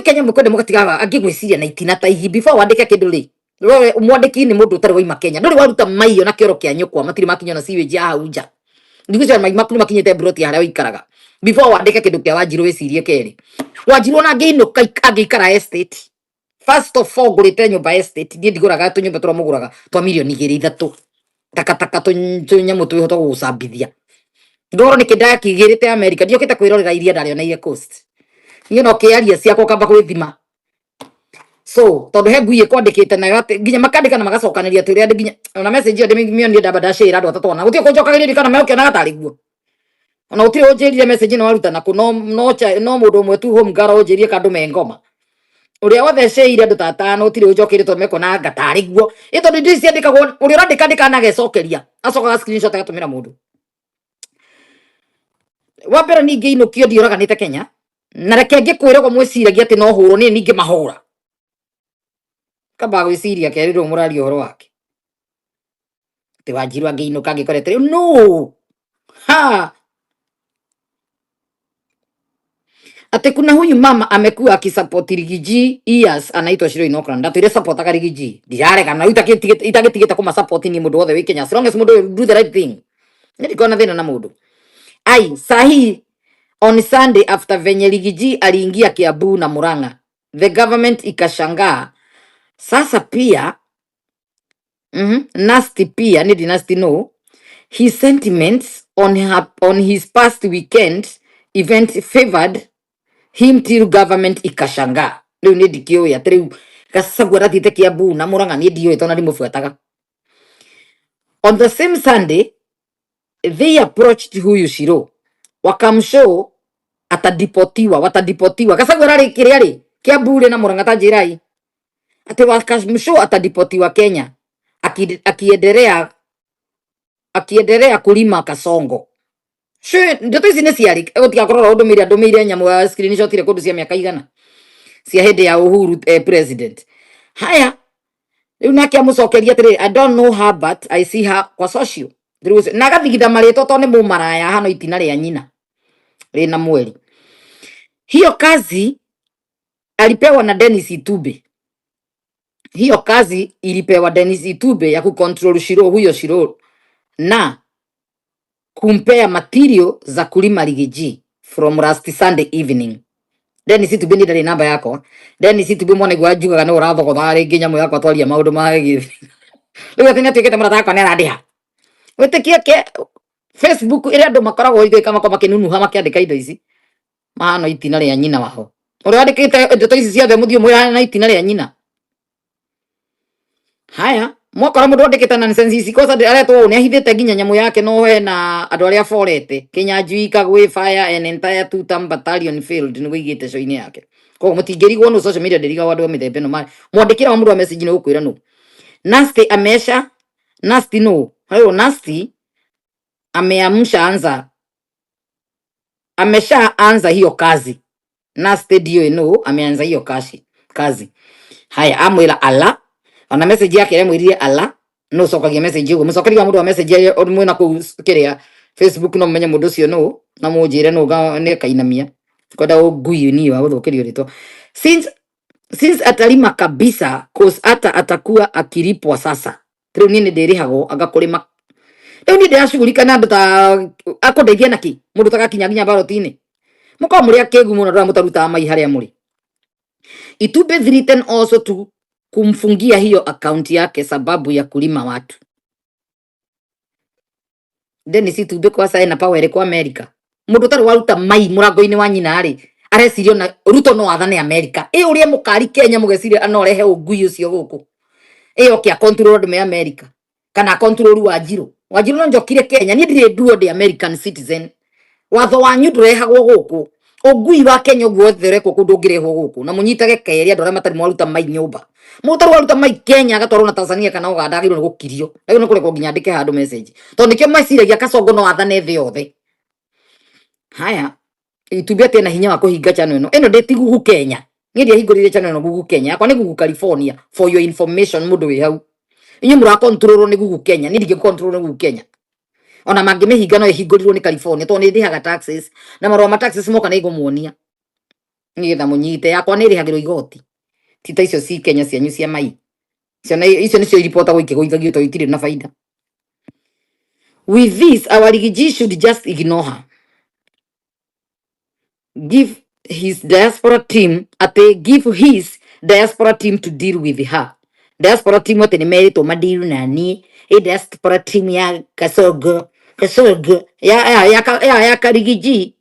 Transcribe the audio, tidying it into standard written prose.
Kenya mukwende mugatiga angigwiciria na itina ta ihi before wandike kindu ri mwandiki ni mundu utari waima Kenya nduri waruta maiyo na kioro kia nyukwa matiri makinya na siweji hauja ndigucara mai makuru makinyete broti haria wikaraga before wandike kindu kia Wanjiru wicirie keri Wanjiru na ngiinuka agikara estate first of all ngurite nyumba estate ndie ndiguraga tu nyumba tura muguraga twa milioni 2-3 takataka tu nyamu tu hoto gucambithia ndoro ni kindaya kigirite America ndiokite kwirorera iria ndario na ile coast no kiaria ciakwa kamba gwithima so tondu he ngui ikwandikite na gate nginya makandika na magacokanĩria tũrĩa andũ nginya ona message yo ndĩmĩonire ndamba ndacĩra andũ atatũ ona gũtirĩ kũnjokagĩria kana meoke na gatari guo ona gũtirĩ ũnjĩrire message no waruta na kũ no mũndũ ũmwe tu home girl ũnjĩrie kandu me ngoma ũrĩa wothe cĩire andũ tatano ũtirĩ ũnjokĩire tondũ meko na gatari guo ĩtondũ indo ici ciandĩkagwo ũrĩa ũrandĩka na agacokeria acokaga screenshot agatũmĩra mũndũ wa mbere ningĩ inũkio ndioraganĩte Kenya na reke ngĩkwĩragwo mwĩciragia atĩ no hũrwo nĩ ningĩ mahũra kamba gwĩciria kerĩrwo mũrari ũhoro wake atĩ Wanjiru angĩinũka angĩkorete no ha ate kuna huyu mama amekuwa akisupport Rigiji years anaitwa Shiru in Oakland atire support aga Rigiji ndirarega na itagitigita kuma support ni mundu wothe wi Kenya as long as mundu do the right thing ndikona thina na mundu ai sahi on Sunday after venye Rigiji aliingia Kiambu na Murang'a the government ikashangaa sasa pia nasty pia ni nasty no his sentiments on his past weekend event favored him till government ikashangaa riu ni ndikio ya triu gasagwa ratite Kiambu na Murang'a ni ndio etona ndimufuataga on the same Sunday they approached huyu Shiru wakamshow watadipotiwa gasagwa rari kiria ri Kiambu na Murang'a tajirai ati wakamshow atadipotiwa Kenya akiendelea kulima kasongo she ndoto ici ni ciari utigakorora ndumiire nyamu ya screenshot ile kundu cia miaka igana cia hindi ya Uhuru president haya riu nake amucokeria atiri I don't know her but I see her kwa social na gathigitha marĩtwo to ni mumaraya hano itina ria nyina rina mweri hiyo kazi alipewa na Dennis Itube hiyo kazi ilipewa Dennis Itube ya kucontrol Shiru huyo Shiru na kumpea material za kulima Rigiji from last Sunday evening Dennis Itube ni ndari namba yako Dennis Itube mwana gwa juga na urathogotha ringi nyamu yakwa twaria maundu magi riu atina twikite marata yakwa nera ndiha witikie ke Facebook ire andu makoragwo igika makwa makinunuha makiandika indo ici mahano itina ria nyina wao uria andikite ndeto ici ciothe muthio mwe na itina ria nyina haya mwakora mundu andikite nonsense ici kosa aretwo ni ahithite nginya nyamu yake no we na andu aria forete Kenya juika gwi fire an entire two-term battalion field ni wigite show-ini yake ko mutingirigwo no social media ndiriga wandu mithembe no mari mwandikira mundu wa message ni ukwira no nasty amesha nasty no hayo nasty amesha anza hiyo kazi nasty dio no ameanza hiyo kazi haya amwira ala ona message yake ile mwiririe ala no sokagia message ugo mucokeria mundu wa message ye mwe na kukiria Facebook no menye mundu cio no na munjire no ga ne kainamia koda ngui ni wa guthukirio rito since atalima kabisa cause atakuwa akilipwa sasa riu nini ndirihagwo agakurima riu ni ndirashugurika na ndata akondeithia naki mundu tagakinya nginya barotini muko muri akegu muno ndora mutaruta mai haria muri Itube threaten also to kumfungia hiyo account yake sababu ya kulima watu Dennis Itube kwa sasa na power kwa America mundu tari waruta mai murango-ini wa nyina ari arecirio na Ruto no athane America uria mukari Kenya mugeciria anorehe ungui ucio guku kia control me America kana control Wanjiru no njokire Kenya ni ndire duo de American citizen watho wanyu ndurehagwo guku ungui wa Kenya guothere ko kundungirehwo guku na munyitage keri andu aria matari mwaruta mai nyumba mutari waruta mai Kenya agatwarwo na Tanzania kana Uganda agirwo ni gukirio agirwo ni kurekwo nginya ndike handu message to nikio maciragia kasongo no athane thi yothe haya Itube tena hinya wa kuhinga channel ino ndeti gugu Kenya ngiria hingurire channel ino gugu Kenya akwa ni gugu California for your information mundu wi hau inyu mura control ni gugu Kenya ni ndige control ni gugu Kenya ona mangimihinga no ihingurirwo ni California to ni ndihaga taxes na marwa ma taxes moka na igumuonia nigetha munyite yakwa nä rä hagä rwo igoti ti ta icio ci Kenya cianyu cia mai icio nä cio iripotagwo ikĩgũithagio to itirĩ na baida. With this, our Rigiji should just ignore her. Give his diaspora team to deal with her. Diaspora team wote nĩ merĩtwo madiru na niĩ. Diaspora team ya Kasongo ya Karigiji